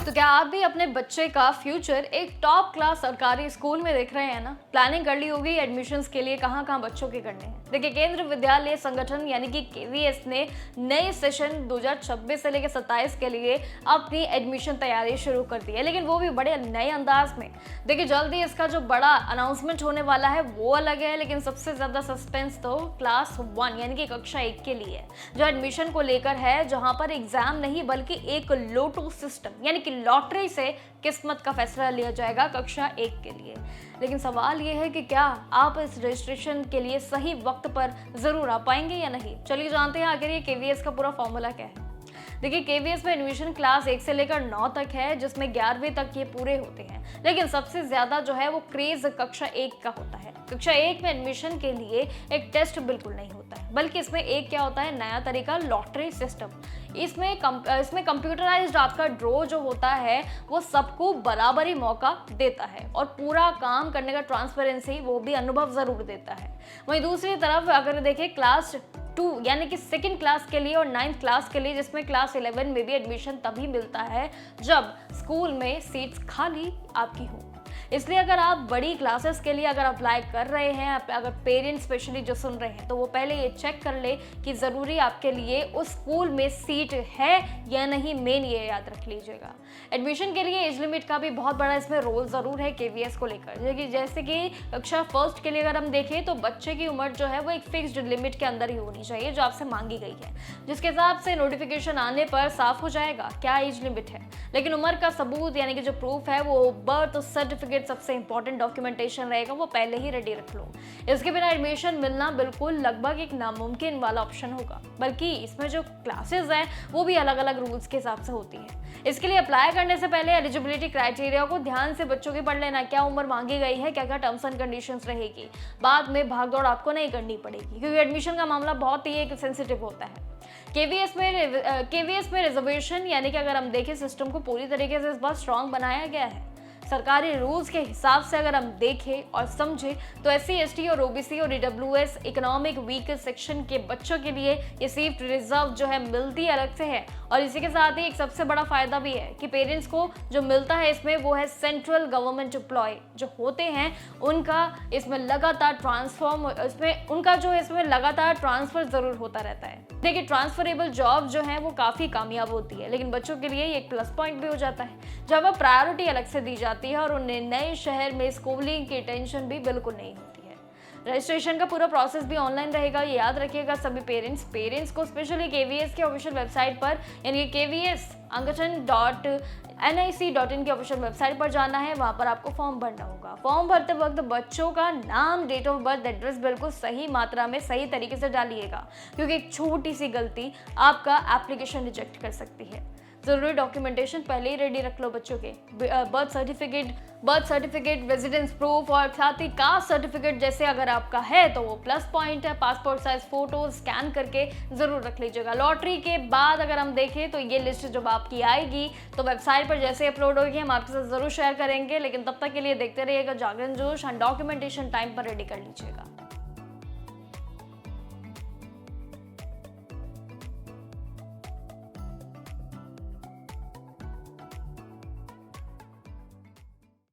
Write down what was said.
तो क्या आप भी अपने बच्चे का फ्यूचर एक टॉप क्लास सरकारी स्कूल में देख रहे हैं ना? प्लानिंग कर ली होगी एडमिशन्स के लिए कहाँ कहाँ बच्चों के करने हैं। देखिए, केंद्रीय विद्यालय संगठन यानी कि केवीएस ने नए सेशन 2026 से लेकर 27 के लिए अपनी एडमिशन तैयारी शुरू कर दी है, लेकिन वो भी बड़े नए अंदाज में। देखिए, जल्दी इसका जो बड़ा अनाउंसमेंट होने वाला है वो अलग है, लेकिन सबसे ज्यादा सस्पेंस तो क्लास 1 यानी कि कक्षा 1 के लिए जो एडमिशन को लेकर है, जहां पर एग्जाम नहीं बल्कि एक लोटो सिस्टम यानी कि लॉटरी से किस्मत का फैसला लिया जाएगा कक्षा 1 के लिए। लेकिन सवाल यह है कि क्या आप इस रजिस्ट्रेशन के लिए सही वक्त पर जरूर आ पाएंगे या नहीं। चलिए जानते हैं आखिर ये केवीएस का पूरा फॉर्मूला क्या है। देखिए, केवीएस में एडमिशन क्लास 1 से लेकर 9 तक है, जिसमें 11वीं तक ये पूरे होते हैं, लेकिन सबसे ज्यादा जो है वो क्रेज कक्षा 1 का होता है। कक्षा 1 में एडमिशन के लिए एक टेस्ट बिल्कुल नहीं होता है, बल्कि इसमें एक क्या होता है, नया तरीका, लॉटरी सिस्टम। इसमें कंप्यूटराइज्ड आपका ड्रॉ जो होता है वो सबको बराबरी मौका देता है और पूरा काम करने का ट्रांसपेरेंसी वो भी अनुभव जरूर देता है। वहीं दूसरी तरफ अगर देखें क्लास 2 यानी कि सेकेंड क्लास के लिए और 9th क्लास के लिए, जिसमें क्लास 11 में भी एडमिशन तभी मिलता है जब स्कूल में सीट्स खाली आपकी हो। इसलिए अगर आप बड़ी क्लासेस के लिए अगर अप्लाई कर रहे हैं, अगर पेरेंट्स स्पेशली जो सुन रहे हैं, तो वो पहले ये चेक कर ले कि ज़रूरी आपके लिए उस स्कूल में सीट है या नहीं। मेन ये याद रख लीजिएगा। एडमिशन के लिए एज लिमिट का भी बहुत बड़ा इसमें रोल ज़रूर है केवीएस को लेकर। जैसे कि कक्षा 1 के लिए अगर हम देखें तो बच्चे की उम्र जो है वो एक फिक्स्ड लिमिट के अंदर ही होनी चाहिए जो आपसे मांगी गई है, जिसके हिसाब से नोटिफिकेशन आने पर साफ हो जाएगा क्या एज लिमिट है। लेकिन उम्र का सबूत यानी कि जो प्रूफ है वो बर्थ सर्टिफिकेट सबसे इंपॉर्टेंट डॉक्यूमेंटेशन रहेगा, वो पहले ही रेडी रख लो। इसके बिना एडमिशन मिलना बिल्कुल लगभग एक नामुमकिन वाला ऑप्शन होगा, बल्कि इसमें जो क्लासेस हैं वो भी अलग अलग रूल्स के हिसाब से होती है। इसके लिए अप्लाई करने से पहले एलिजिबिलिटी क्राइटेरिया को ध्यान से बच्चों की पढ़ लेना, क्या उम्र मांगी गई है, क्या क्या टर्म्स एंड कंडीशंस रहेगी। बाद में भागदौड़ आपको नहीं करनी पड़ेगी, क्योंकि एडमिशन का मामला बहुत ही एक सेंसिटिव होता है। केवीएस में रिजर्वेशन यानी कि अगर हम देखें सिस्टम को पूरी तरीके से इस बार स्ट्रॉन्ग बनाया गया है। सरकारी रूल्स के हिसाब से अगर हम देखें और समझें तो एससी, एसटी और ओबीसी और ईडब्ल्यूएस इकोनॉमिक वीक सेक्शन के बच्चों के लिए ये सीट रिजर्व जो है मिलती अलग से है। और इसी के साथ ही एक सबसे बड़ा फायदा भी है कि पेरेंट्स को जो मिलता है इसमें वो है सेंट्रल गवर्नमेंट एम्प्लॉय जो होते हैं उनका इसमें लगातार लगातार ट्रांसफर जरूर होता रहता है। देखिए, ट्रांसफरेबल जॉब जो है वो काफी कामयाब होती है, लेकिन बच्चों के लिए एक प्लस पॉइंट भी हो जाता है जब अब प्रायोरिटी अलग से दी जाती है और उन्हें नए शहर में स्कूलिंग की टेंशन भी बिल्कुल नहीं होती है। रजिस्ट्रेशन का पूरा प्रोसेस भी ऑनलाइन रहेगा, ये याद रखिएगा सभी पेरेंट्स को स्पेशली केवीएस के ऑफिशियल वेबसाइट पर यानी कि kvs.nic.in की ऑफिशियल वेबसाइट पर जाना है। वहां पर आपको फॉर्म भरना होगा। फॉर्म भरते वक्त बच्चों का नाम, डेट ऑफ बर्थ, एड्रेस बिल्कुल सही मात्रा में सही तरीके से डालिएगा, क्योंकि एक छोटी सी गलती आपका एप्लीकेशन रिजेक्ट कर सकती है। जरूरी डॉक्यूमेंटेशन पहले ही रेडी रख लो बच्चों के, बर्थ सर्टिफिकेट, रेजिडेंस प्रूफ और साथ ही कास्ट सर्टिफिकेट जैसे अगर आपका है तो वो प्लस पॉइंट है। पासपोर्ट साइज फोटो स्कैन करके जरूर रख लीजिएगा। लॉटरी के बाद अगर हम देखें तो ये लिस्ट जब आपकी आएगी तो वेबसाइट पर जैसे अपलोड होगी हम आपके साथ जरूर शेयर करेंगे, लेकिन तब तक के लिए देखते रहिएगा जागरण जोश एंड डॉक्यूमेंटेशन टाइम पर रेडी कर लीजिएगा।